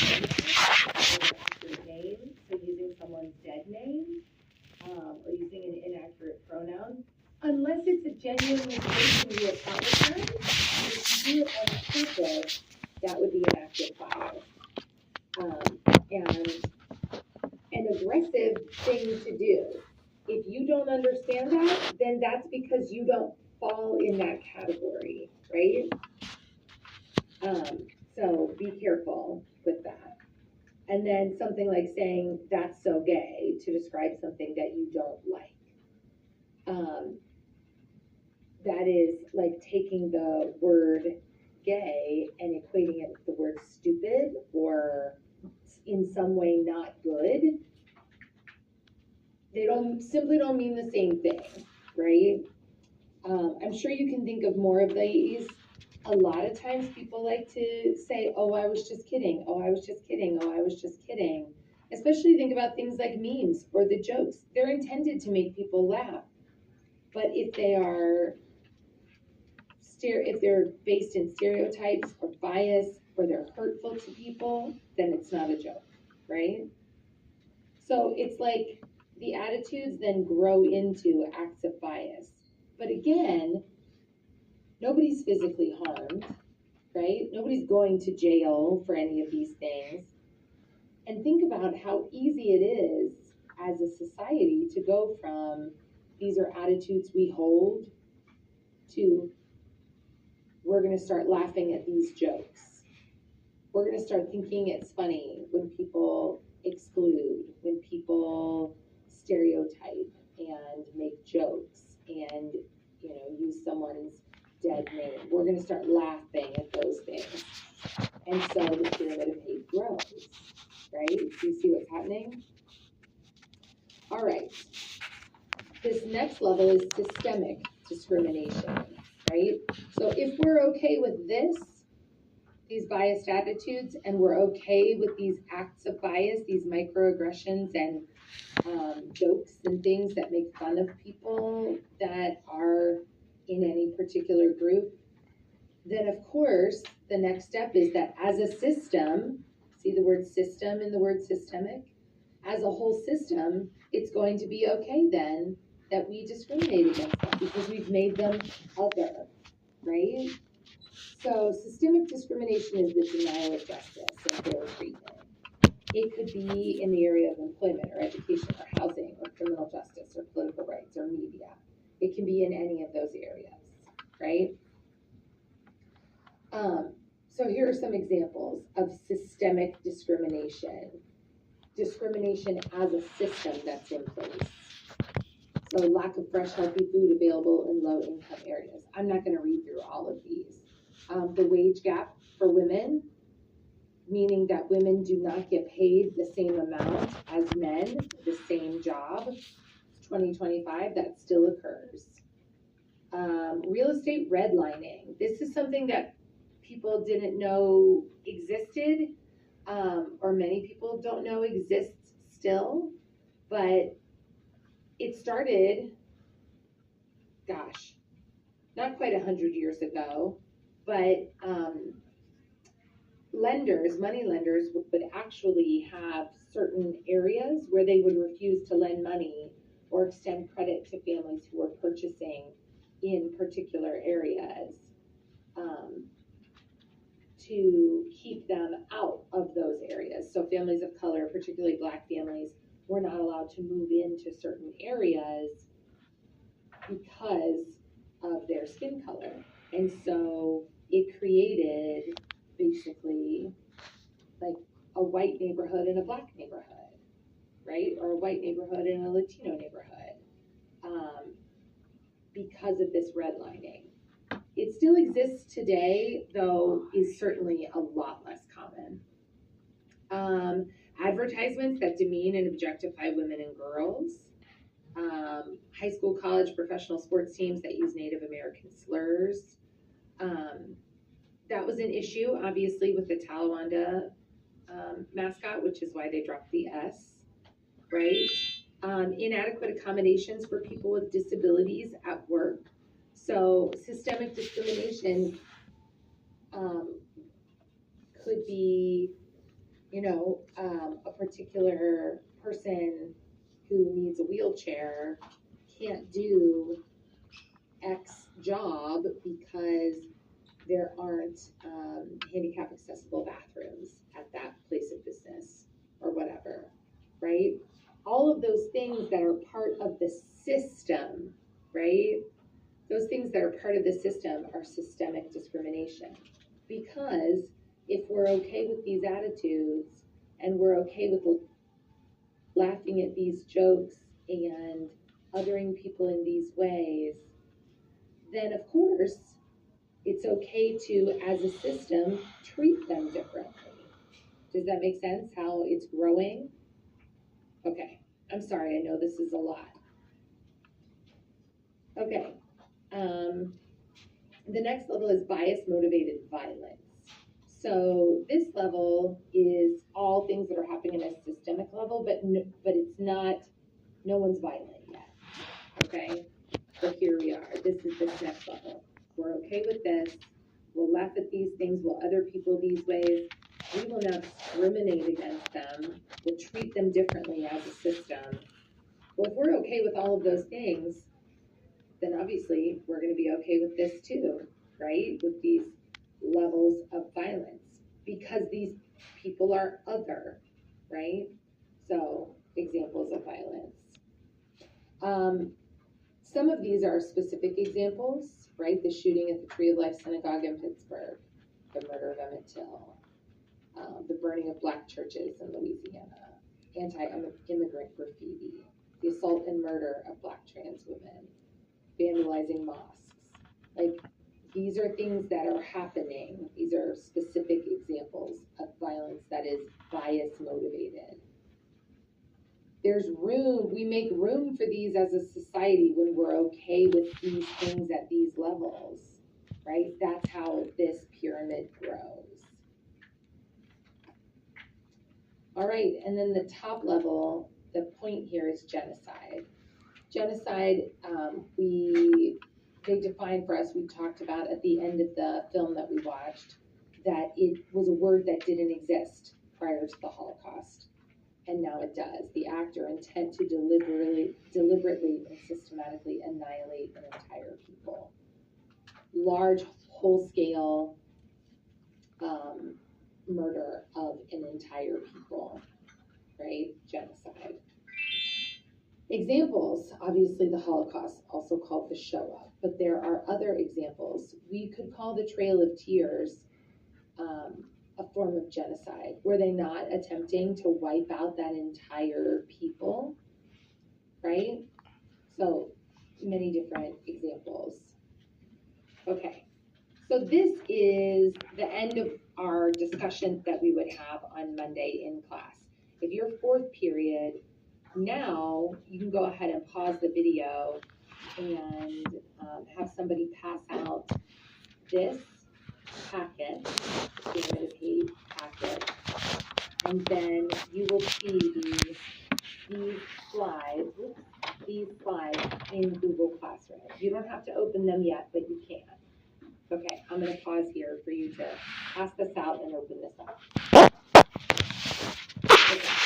inaccurate name, so using someone's dead name, or using an inaccurate pronoun, unless it's a genuine mistake and you apologize. If you do it on purpose, that would be an active bias. And an aggressive thing to do. If you don't understand that, then that's because you don't fall in that category, right? So be careful with that. And then something like saying that's so gay to describe something that you don't like. That is like taking the word gay and equating it with the word stupid or in some way not good. They simply don't mean the same thing, right? I'm sure you can think of more of these. A lot of times people like to say, oh, I was just kidding. Oh, I was just kidding. Oh, I was just kidding. Especially think about things like memes or the jokes. They're intended to make people laugh. But if they're based in stereotypes or bias or they're hurtful to people, then it's not a joke, right? So it's like the attitudes then grow into acts of bias. But again, nobody's physically harmed, right? Nobody's going to jail for any of these things. And think about how easy it is as a society to go from these are attitudes we hold to we're going to start laughing at these jokes. We're going to start thinking it's funny when people exclude, when people stereotype and make jokes and, use someone's dead name. We're going to start laughing at those things. And so the pyramid of hate grows, right? Do you see what's happening? All right. This next level is systemic discrimination, right? So if we're okay with these biased attitudes, and we're okay with these acts of bias, these microaggressions and jokes and things that make fun of people that are in any particular group, then of course the next step is that as a system, see the word system in the word systemic, as a whole system, it's going to be okay then that we discriminate against them because we've made them other, right? So systemic discrimination is the denial of justice and fair treatment. It could be in the area of employment or education or housing or criminal justice or political rights or media. It can be in any of those areas, right? So here are some examples of systemic discrimination. Discrimination as a system that's in place. So lack of fresh, healthy food available in low-income areas. I'm not going to read through all of these. The wage gap for women, meaning that women do not get paid the same amount as men, the same job. 2025, that still occurs. Real estate redlining. This is something that people didn't know existed, or many people don't know exists still, but it started, not quite 100 years ago, but money lenders would actually have certain areas where they would refuse to lend money or extend credit to families who were purchasing in particular areas to keep them out of those areas. So families of color, particularly Black families, were not allowed to move into certain areas because of their skin color. And so it created basically like a white neighborhood and a Black neighborhood, right? Or a white neighborhood and a Latino neighborhood, because of this redlining. It still exists today, though is certainly a lot less common. Advertisements that demean and objectify women and girls. High school, college, professional sports teams that use Native American slurs. That was an issue, obviously, with the Talawanda mascot, which is why they dropped the S, right? Inadequate accommodations for people with disabilities at work. So systemic discrimination could be a particular person who needs a wheelchair can't do X job because there aren't handicap accessible bathrooms at that place of business or whatever, right? All of those things that are part of the system, right? Those things that are part of the system are systemic discrimination. Because if we're okay with these attitudes and we're okay with laughing at these jokes and othering people in these ways, then of course it's okay to, as a system, treat them differently. Does that make sense how it's growing? Okay, I'm sorry, I know this is a lot. Okay, the next level is bias motivated violence. So this level is all things that are happening at a systemic level, but it's not, no one's violent yet. Okay, so here we are. This is this next level. We're okay with this. We'll laugh at these things. We'll other people these ways. We will not discriminate against them. We'll treat them differently as a system. Well, if we're okay with all of those things, then obviously we're going to be okay with this too, right? With these levels of violence, because these people are other, right? So examples of violence. Some of these are specific examples, right? The shooting at the Tree of Life Synagogue in Pittsburgh, the murder of Emmett Till, the burning of black churches in Louisiana, anti-immigrant graffiti, the assault and murder of black trans women, vandalizing mosques. Like, these are things that are happening. These are specific examples of violence that is bias motivated. There's room, we make room for these as a society when we're okay with these things at these levels, right? That's how this pyramid grows. All right, and then the top level, the point here is genocide. Genocide, they defined for us, we talked about at the end of the film that we watched, that it was a word that didn't exist prior to the Holocaust. And now it does. The act or intent to deliberately and systematically annihilate an entire people. Large, whole-scale murder of an entire people, right? Genocide. Examples, obviously the Holocaust, also called the Shoah, but there are other examples. We could call the Trail of Tears a form of genocide. Were they not attempting to wipe out that entire people, right? So many different examples. Okay, so this is the end of our discussion that we would have on Monday in class. If you're fourth period, now you can go ahead and pause the video and have somebody pass out this packet, the page packet, and then you will see these slides in Google Classroom. You don't have to open them yet, but you can. Okay, I'm going to pause here for you to pass this out and open this up. Okay.